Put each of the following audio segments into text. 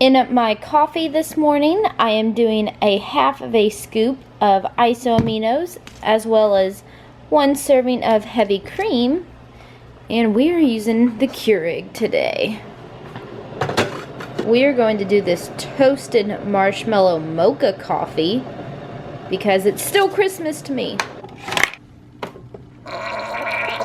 In my coffee this morning, I am doing a half of a scoop of isoaminos as well as 1 serving of heavy cream, and we are using the Keurig today. We are going to do this toasted marshmallow mocha coffee because it's still Christmas to me.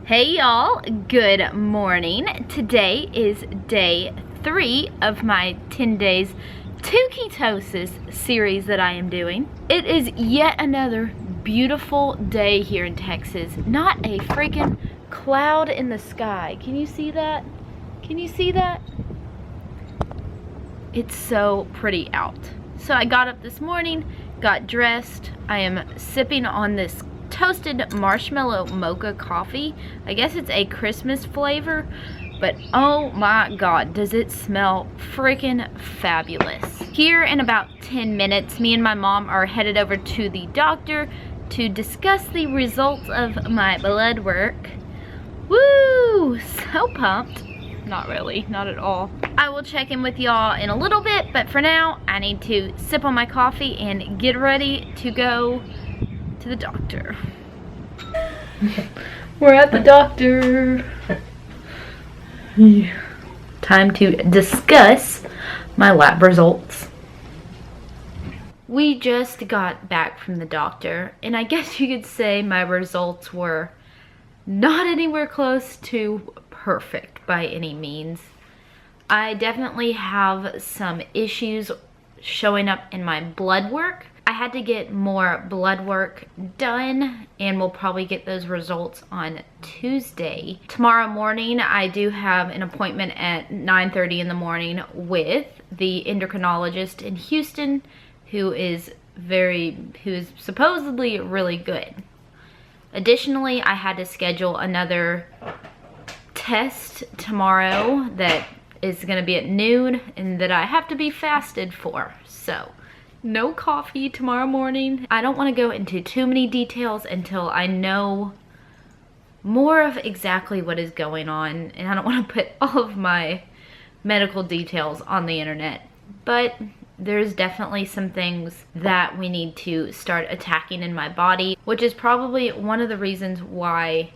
Hey y'all, good morning. Today is day 3 of my 10 days to ketosis series that I am doing. It is yet another beautiful day here in Texas. Not a freaking cloud in the sky. Can you see that? Can you see that? It's so pretty out. So I got up this morning, got dressed. I am sipping on this toasted marshmallow mocha coffee. I guess it's a Christmas flavor, but oh my god, does it smell freaking fabulous. Here in about 10 minutes, me and my mom are headed over to the doctor to discuss the results of my blood work. Woo! So pumped. Not really, not at all. I will check in with y'all in a little bit, but for now, I need to sip on my coffee and get ready to go to the doctor. We're at the doctor. Time to discuss my lab results. We just got back from the doctor, and I guess you could say my results were not anywhere close to perfect by any means. I definitely have some issues showing up in my blood work. I had to get more blood work done, and we'll probably get those results on Tuesday. Tomorrow morning, I do have an appointment at 9:30 in the morning with the endocrinologist in Houston, who is supposedly really good. Additionally, I had to schedule another test tomorrow that is going to be at noon and that I have to be fasted for. So, no coffee tomorrow morning. I don't want to go into too many details until I know more of exactly what is going on, and I don't want to put all of my medical details on the internet. But there's definitely some things that we need to start attacking in my body, which is probably one of the reasons why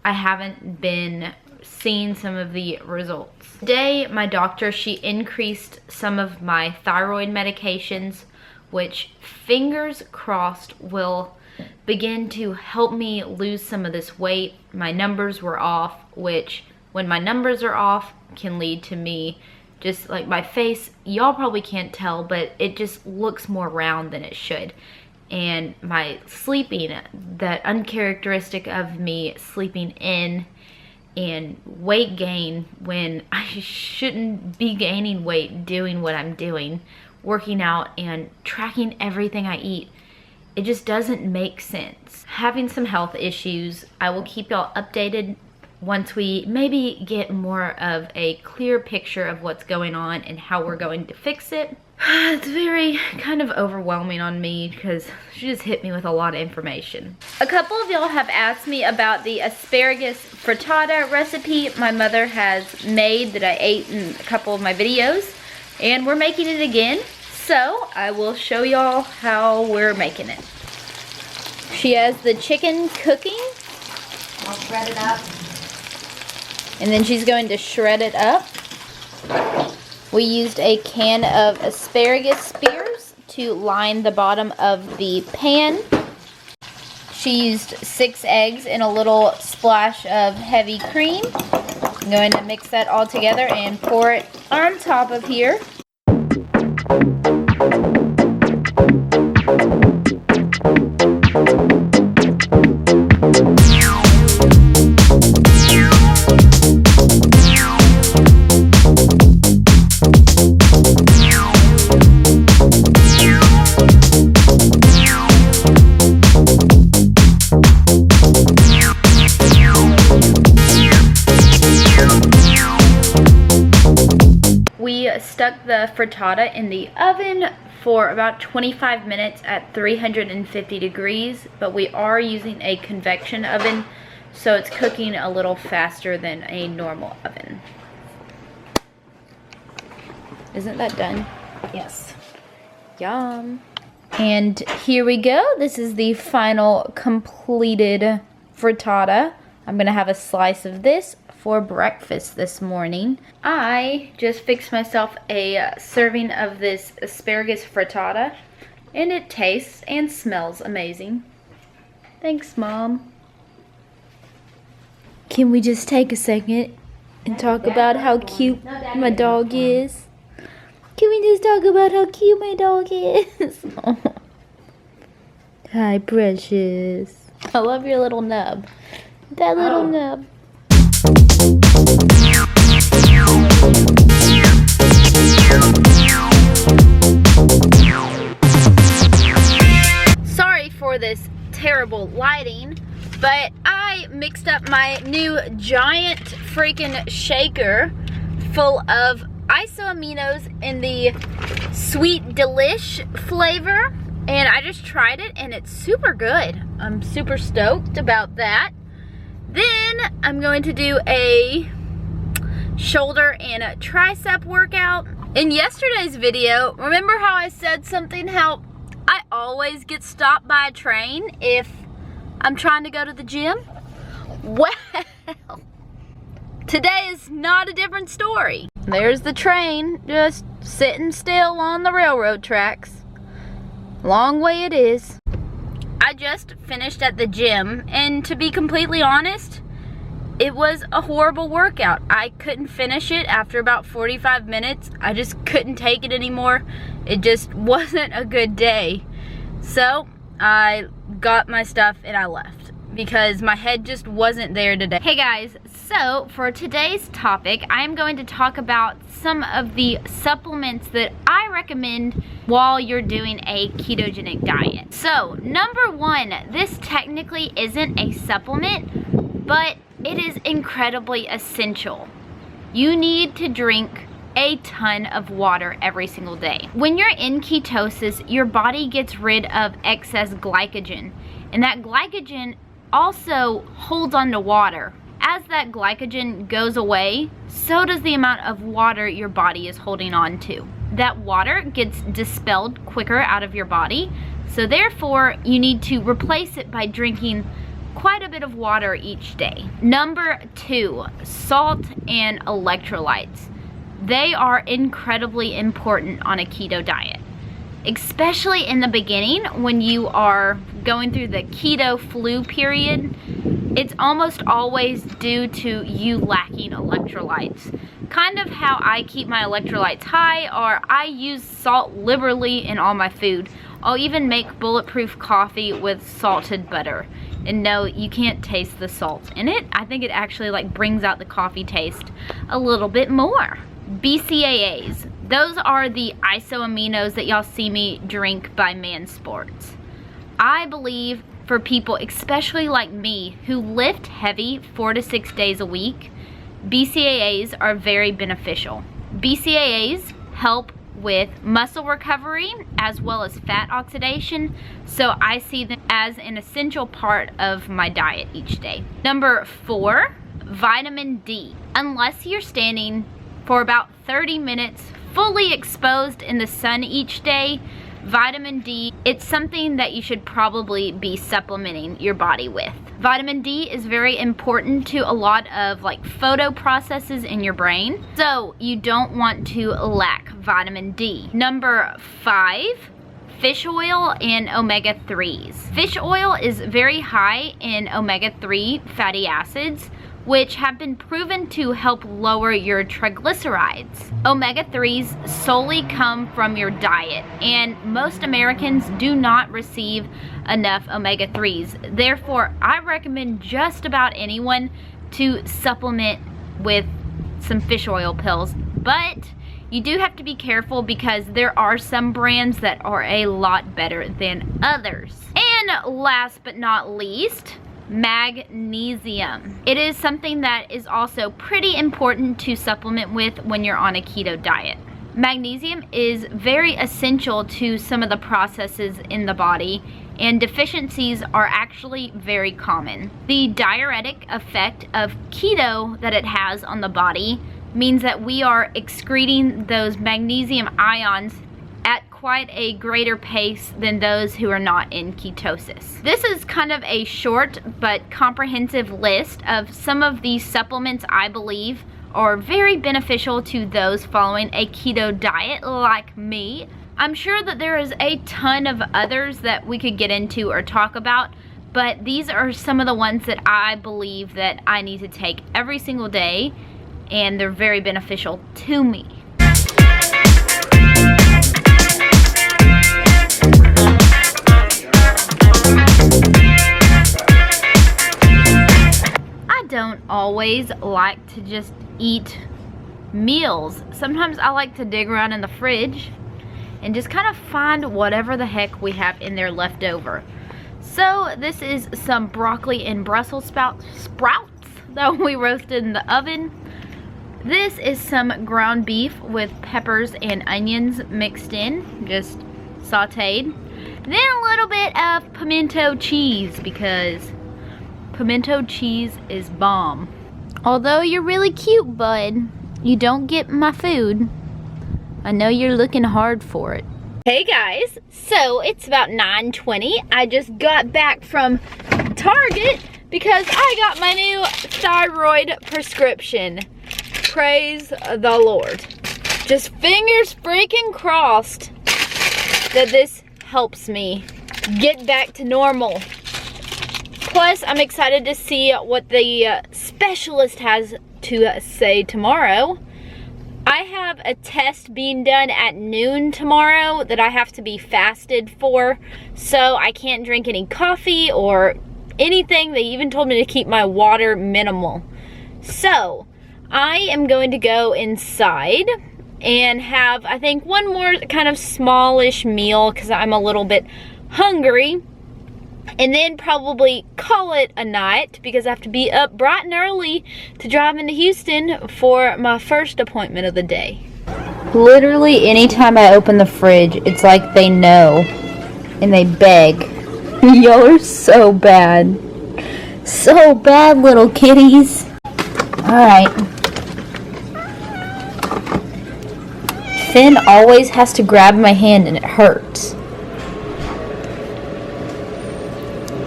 I haven't been seeing some of the results. Today, my doctor, she increased some of my thyroid medications, which fingers crossed will begin to help me lose some of this weight. My numbers were off, which when my numbers are off can lead to me just like my face, y'all probably can't tell, but it just looks more round than it should. And my sleeping, that uncharacteristic of me sleeping in, and weight gain when I shouldn't be gaining weight doing what I'm doing, working out and tracking everything I eat. It just doesn't make sense. Having some health issues. I will keep y'all updated once we maybe get more of a clear picture of what's going on and how we're going to fix it. It's very kind of overwhelming on me because she just hit me with a lot of information. A couple of y'all have asked me about the asparagus frittata recipe my mother has made that I ate in a couple of my videos, and we're making it again. So I will show y'all how we're making it. She has the chicken cooking. I'll shred it up. And then she's going to shred it up. We used a can of asparagus spears to line the bottom of the pan. She used 6 eggs and a little splash of heavy cream. I'm going to mix that all together and pour it on top of here. Stuck the frittata in the oven for about 25 minutes at 350 degrees, but we are using a convection oven, so it's cooking a little faster than a normal oven. Isn't that done? Yes. Yum. And here we go. This is the final completed frittata. I'm gonna have a slice of this for breakfast this morning. I just fixed myself a serving of this asparagus frittata, and it tastes and smells amazing. Thanks, Mom. Can we just take a second and talk about how cute my dog is? Can we just talk about how cute my dog is? Hi, precious. I love your little nub. That little nub. Sorry for this terrible lighting, but I mixed up my new giant freaking shaker full of isoaminos in the sweet delish flavor, and I just tried it and it's super good. I'm super stoked about that. Then I'm going to do a shoulder and a tricep workout. In yesterday's video, remember how I said something, how I always get stopped by a train if I'm trying to go to the gym? Well, today is not a different story. There's the train just sitting still on the railroad tracks. Long way it is. I just finished at the gym, and to be completely honest, it was a horrible workout. I couldn't finish it after about 45 minutes. I just couldn't take it anymore. It just wasn't a good day. So I got my stuff and I left because my head just wasn't there today. Hey guys, so for today's topic, I'm going to talk about some of the supplements that I recommend while you're doing a ketogenic diet. So number one, this technically isn't a supplement, but it is incredibly essential. You need to drink a ton of water every single day. When you're in ketosis, your body gets rid of excess glycogen, and that glycogen also holds on to water. As that glycogen goes away, so does the amount of water your body is holding on to. That water gets dispelled quicker out of your body, so therefore you need to replace it by drinking quite a bit of water each day. Number two, salt and electrolytes. They are incredibly important on a keto diet, especially in the beginning when you are going through the keto flu period. It's almost always due to you lacking electrolytes. Kind of how I keep my electrolytes high, or I use salt liberally in all my food. I'll even make bulletproof coffee with salted butter. And no, you can't taste the salt in it. I think it actually like brings out the coffee taste a little bit more. BCAAs, those are the isoaminos that y'all see me drink by Man Sports. I believe for people, especially like me, who lift heavy 4 to 6 days a week, BCAAs are very beneficial. BCAAs help with muscle recovery as well as fat oxidation, so I see them as an essential part of my diet each day. Number four, vitamin D. Unless you're standing for about 30 minutes fully exposed in the sun each day, vitamin D, it's something that you should probably be supplementing your body with. Vitamin D is very important to a lot of like photo processes in your brain, so you don't want to lack vitamin D. Number five, fish oil and omega-3s. Fish oil is very high in omega-3 fatty acids, which have been proven to help lower your triglycerides. Omega-3s solely come from your diet, and most Americans do not receive enough omega-3s. Therefore, I recommend just about anyone to supplement with some fish oil pills, but you do have to be careful because there are some brands that are a lot better than others. And last but not least, magnesium. It is something that is also pretty important to supplement with when you're on a keto diet. Magnesium is very essential to some of the processes in the body, and deficiencies are actually very common. The diuretic effect of keto that it has on the body means that we are excreting those magnesium ions at quite a greater pace than those who are not in ketosis. This is kind of a short but comprehensive list of some of these supplements I believe are very beneficial to those following a keto diet like me. I'm sure that there is a ton of others that we could get into or talk about, but these are some of the ones that I believe that I need to take every single day, and they're very beneficial to me. I don't always like to just eat meals. Sometimes I like to dig around in the fridge and just kind of find whatever the heck we have in there left over. So this is some broccoli and Brussels sprouts that we roasted in the oven. This is some ground beef with peppers and onions mixed in, just sauteed. Then a little bit of pimento cheese, because pimento cheese is bomb. Although you're really cute, bud, you don't get my food. I know you're looking hard for it. Hey guys, so it's about 9:20. I just got back from Target because I got my new thyroid prescription. Praise the Lord. Just fingers freaking crossed that this helps me get back to normal. Plus, I'm excited to see what the specialist has to say tomorrow. I have a test being done at noon tomorrow that I have to be fasted for, so I can't drink any coffee or anything. They even told me to keep my water minimal. So, I am going to go inside and have, I think, one more kind of smallish meal because I'm a little bit hungry. And then probably call it a night because I have to be up bright and early to drive into Houston for my first appointment of the day. Literally anytime I open the fridge, it's like they know and they beg. Y'all are so bad. So bad, little kitties. Alright. Finn always has to grab my hand and it hurts.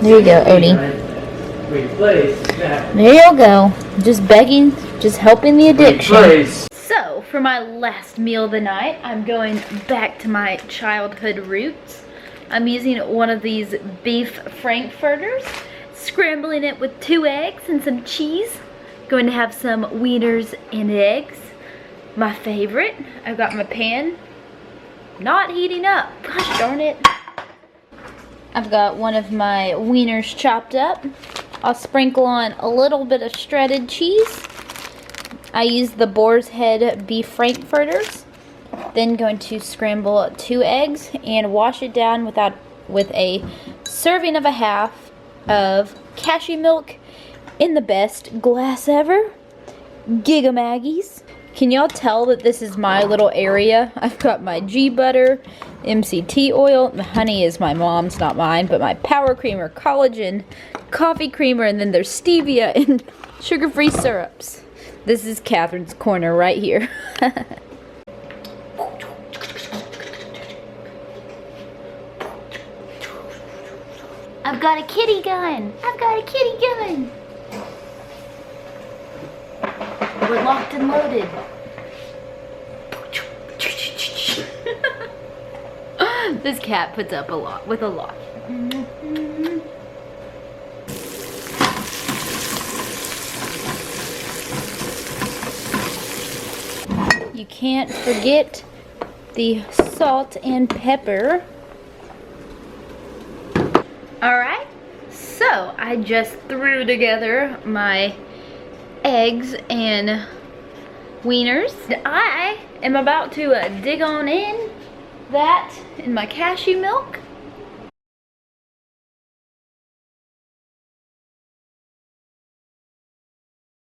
There you go, Odie. There you go. Just begging, just helping the addiction. So, for my last meal of the night, I'm going back to my childhood roots. I'm using one of these beef frankfurters, scrambling it with 2 eggs and some cheese. Going to have some wieners and eggs. My favorite. I've got my pan not heating up. Gosh darn it. I've got one of my wieners chopped up. I'll sprinkle on a little bit of shredded cheese. I use the boar's head beef frankfurters. Then going to scramble 2 eggs and wash it down with a serving of a half of cashew milk in the best glass ever. Giga Maggies. Can y'all tell that this is my little area? I've got my G butter, MCT oil, the honey is my mom's, not mine, but my power creamer, collagen, coffee creamer, and then there's stevia and sugar-free syrups. This is Catherine's corner right here. I've got a kitty gun. I've got a kitty gun. We're locked and loaded. This cat puts up with a lot. You can't forget the salt and pepper. Alright, so I just threw together my eggs and wieners. I am about to dig on in that in my cashew milk.